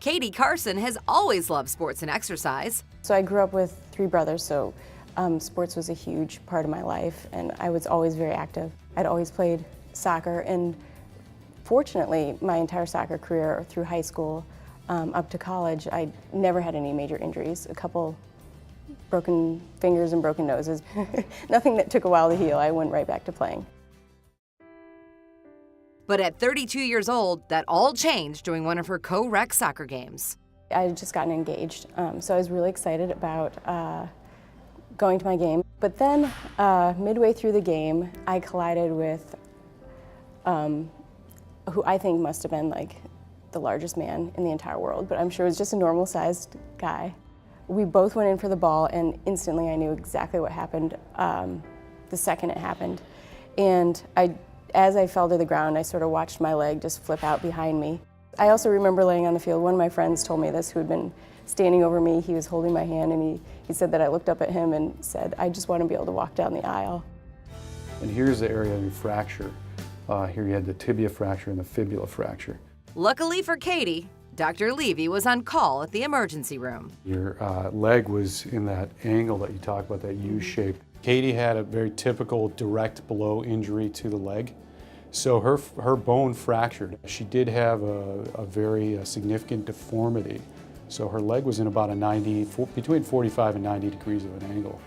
Katie Carson has always loved sports and exercise. So I grew up with 3 brothers, so sports was a huge part of my life, and I was always very active. I'd always played soccer, and fortunately, my entire soccer career through high school up to college, I never had any major injuries. A couple broken fingers and broken noses. Nothing that took a while to heal. I went right back to playing. But at 32 years old, that all changed during one of her co-rec soccer games. I had just gotten engaged, so I was really excited about going to my game. But then, midway through the game, I collided with who I think must have been like the largest man in the entire world, but I'm sure it was just a normal-sized guy. We both went in for the ball, and instantly I knew exactly what happened the second it happened. And as I fell to the ground, I sort of watched my leg just flip out behind me. I also remember laying on the field. One of my friends told me this, who had been standing over me. He was holding my hand, and he said that I looked up at him and said, "I just want to be able to walk down the aisle." And here's the area of your fracture. Here you had the tibia fracture and the fibula fracture. Luckily for Katie, Dr. Levy was on call at the emergency room. Your leg was in that angle that you talk about, that U-shape. Katie had a very typical direct blow injury to the leg. So her bone fractured. She did have a very significant deformity. So her leg was in about between 45 and 90 degrees of an angle.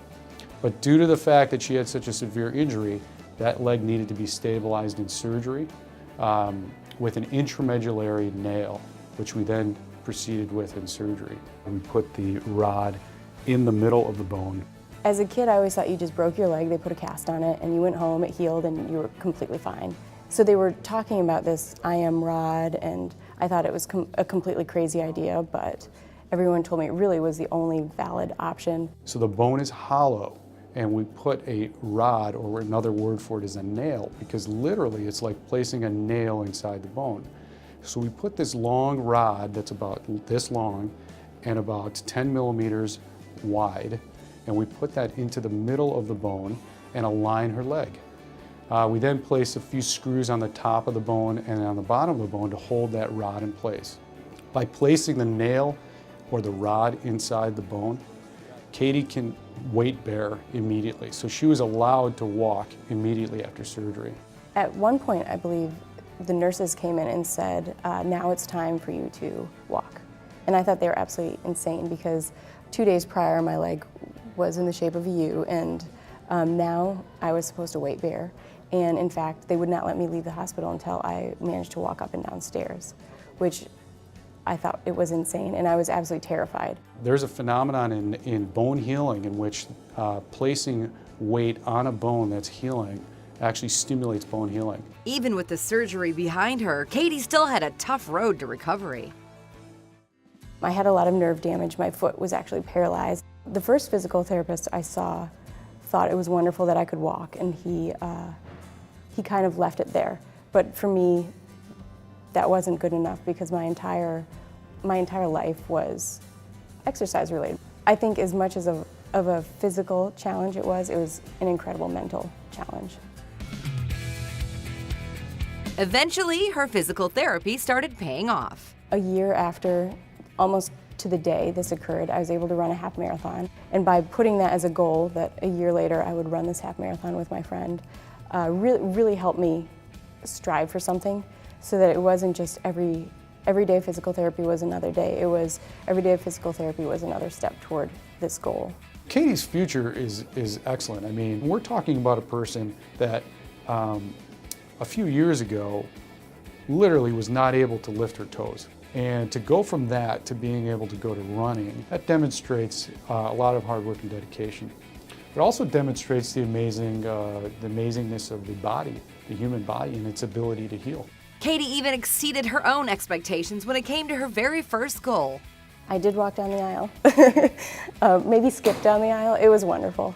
But due to the fact that she had such a severe injury, that leg needed to be stabilized in surgery with an intramedullary nail, which we then proceeded with in surgery. We put the rod in the middle of the bone. As a kid, I always thought you just broke your leg, they put a cast on it, and you went home, it healed, and you were completely fine. So they were talking about this IM rod, and I thought it was a completely crazy idea, but everyone told me it really was the only valid option. So the bone is hollow, and we put a rod, or another word for it is a nail, because literally it's like placing a nail inside the bone. So we put this long rod that's about this long and about 10 millimeters wide, and we put that into the middle of the bone and align her leg. We then place a few screws on the top of the bone and on the bottom of the bone to hold that rod in place. By placing the nail or the rod inside the bone, Katie can weight bear immediately. So she was allowed to walk immediately after surgery. At one point, I believe, the nurses came in and said, now it's time for you to walk. And I thought they were absolutely insane, because 2 days prior, my leg was in the shape of a U, and now I was supposed to weight bear. And in fact, they would not let me leave the hospital until I managed to walk up and down stairs, which I thought it was insane, and I was absolutely terrified. There's a phenomenon in bone healing in which placing weight on a bone that's healing actually stimulates bone healing. Even with the surgery behind her, Katie still had a tough road to recovery. I had a lot of nerve damage. My foot was actually paralyzed. The first physical therapist I saw thought it was wonderful that I could walk, and he kind of left it there. But for me, that wasn't good enough, because my entire life was exercise related. I think as much as of a physical challenge it was an incredible mental challenge. Eventually, her physical therapy started paying off. A year after, almost to the day this occurred, I was able to run a half marathon. And by putting that as a goal, that a year later I would run this half marathon with my friend, really helped me strive for something, so that it wasn't just every day physical therapy was another day. It was every day of physical therapy was another step toward this goal. Katie's future is excellent. I mean, we're talking about a person that a few years ago literally was not able to lift her toes. And to go from that to being able to go to running, that demonstrates a lot of hard work and dedication. It also demonstrates the amazingness of the body, the human body, and its ability to heal. Katie even exceeded her own expectations when it came to her very first goal. I did walk down the aisle, maybe skip down the aisle. It was wonderful.